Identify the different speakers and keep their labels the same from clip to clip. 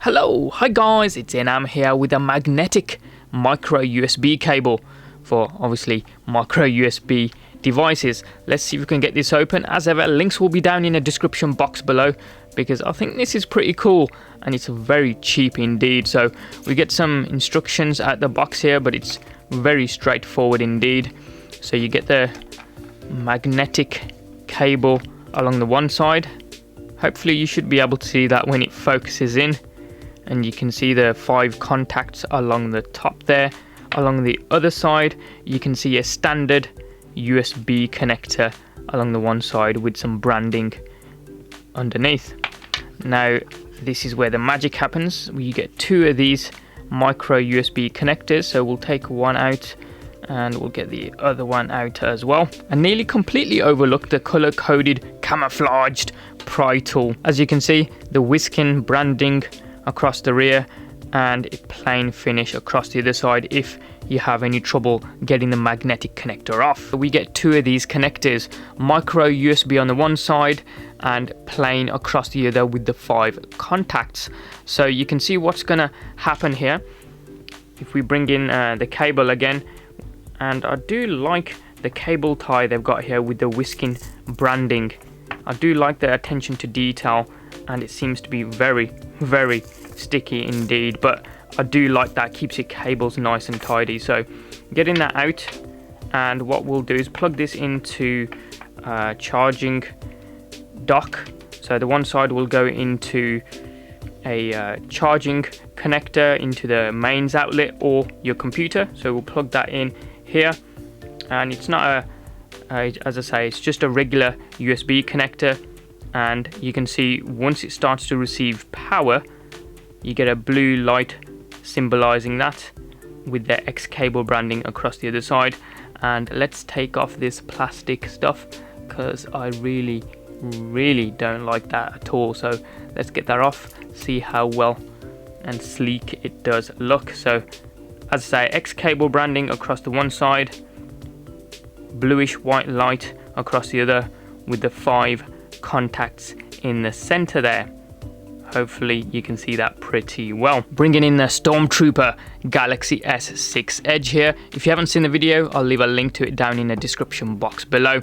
Speaker 1: Hi guys, it's Enam here with a magnetic micro USB cable for obviously micro USB devices. Let's see if we can get this open. As ever, links will be down in the description box below because I think this is pretty cool and it's very cheap indeed. So we get some instructions at the box here, but it's very straightforward indeed. So you get the magnetic cable along the one side. Hopefully you should be able to see that when it focuses in, and you can see the 5 contacts along the top there. Along the other side you can see a standard USB connector along the one side with some branding underneath. Now this is where the magic happens. You get 2 of these micro USB connectors, so we'll take one out and we'll get the other one out as well. I nearly completely overlooked the color coded camouflaged pry tool. As you can see, the Wisken branding across the rear and a plain finish across the other side if you have any trouble getting the magnetic connector off. We get 2 of these connectors, micro USB on the one side and plain across the other with the 5 contacts. So you can see what's gonna happen here if we bring in the cable again. And I do like the cable tie they've got here with the Wisken branding. I do like the attention to detail, and it seems to be very sticky indeed, but I do like that, keeps your cables nice and tidy. So getting that out, and what we'll do is plug this into charging dock. So the one side will go into a charging connector into the mains outlet or your computer. So we'll plug that in here, and it's not as I say, it's just a regular USB connector. And you can see once it starts to receive power, you get a blue light symbolizing that with the X cable branding across the other side. And let's take off this plastic stuff because I really don't like that at all. So let's get that off, see how well and sleek it does look. So as I say, X cable branding across the one side, bluish white light across the other with the 5 contacts in the center there. Hopefully you can see that pretty well. Bringing in the Stormtrooper Galaxy S6 Edge here. If you haven't seen the video, I'll leave a link to it down in the description box below.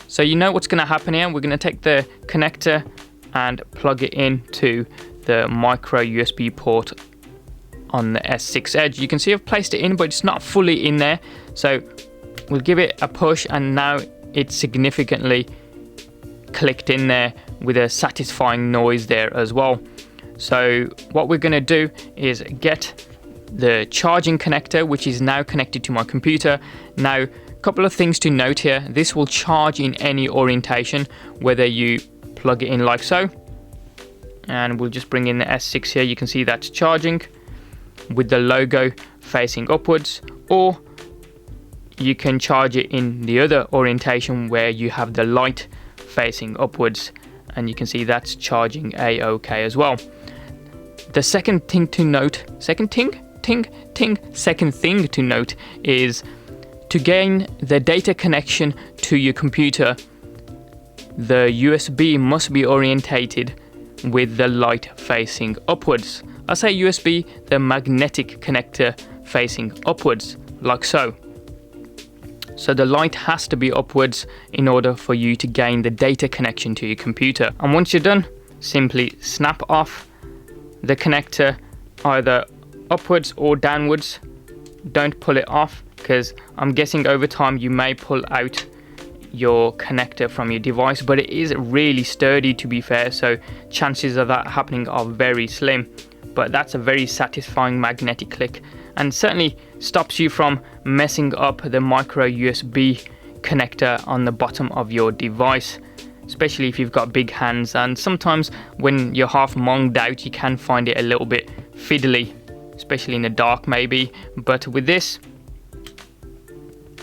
Speaker 1: So you know what's going to happen here. We're going to take the connector and plug it into the micro USB port on the S6 Edge. You can see I've placed it in, but it's not fully in there. So we'll give it a push, and now it's significantly clicked in there with a satisfying noise there as well. So what we're going to do is get the charging connector, which is now connected to my computer. Now, a couple of things to note here. This will charge in any orientation, whether you plug it in like so, and we'll just bring in the S6 here. You can see that's charging with the logo facing upwards, or you can charge it in the other orientation where you have the light facing upwards, and you can see that's charging a-okay as well. The second thing to note is to gain the data connection to your computer, the USB must be orientated with the light facing upwards. I say USB, the magnetic connector facing upwards, like so. So the light has to be upwards in order for you to gain the data connection to your computer. And once you're done, simply snap off the connector either upwards or downwards. Don't pull it off, because I'm guessing over time you may pull out your connector from your device, but it is really sturdy, to be fair, so chances of that happening are very slim. But that's a very satisfying magnetic click, and certainly stops you from messing up the micro USB connector on the bottom of your device, especially if you've got big hands. And sometimes when you're half monged out, you can find it a little bit fiddly, especially in the dark maybe. But with this,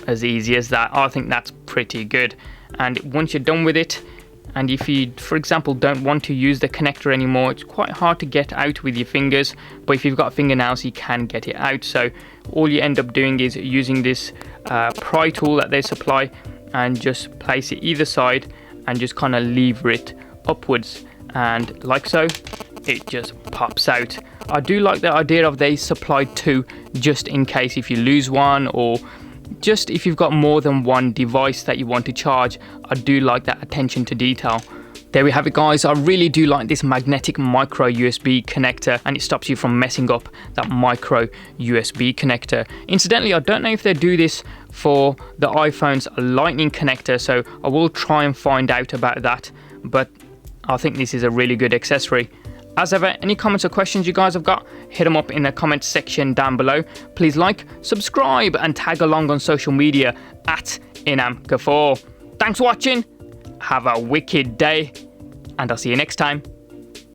Speaker 1: as easy as that, I think that's pretty good. And once you're done with it, and if you, for example, don't want to use the connector anymore, it's quite hard to get out with your fingers, but if you've got fingernails you can get it out. So all you end up doing is using this pry tool that they supply and just place it either side and just kind of lever it upwards, and like so, it just pops out. I do like the idea of they supplied two, just in case if you lose one, or just if you've got more than one device that you want to charge. I do like that attention to detail. There we have it, guys. I really do like this magnetic micro USB connector, and it stops you from messing up that micro USB connector. Incidentally, I don't know if they do this for the iPhone's lightning connector, so I will try and find out about that, but I think this is a really good accessory. As ever, any comments or questions you guys have got, hit them up in the comments section down below. Please like, subscribe, and tag along on social media at InamGaffar. Thanks for watching. Have a wicked day, and I'll see you next time.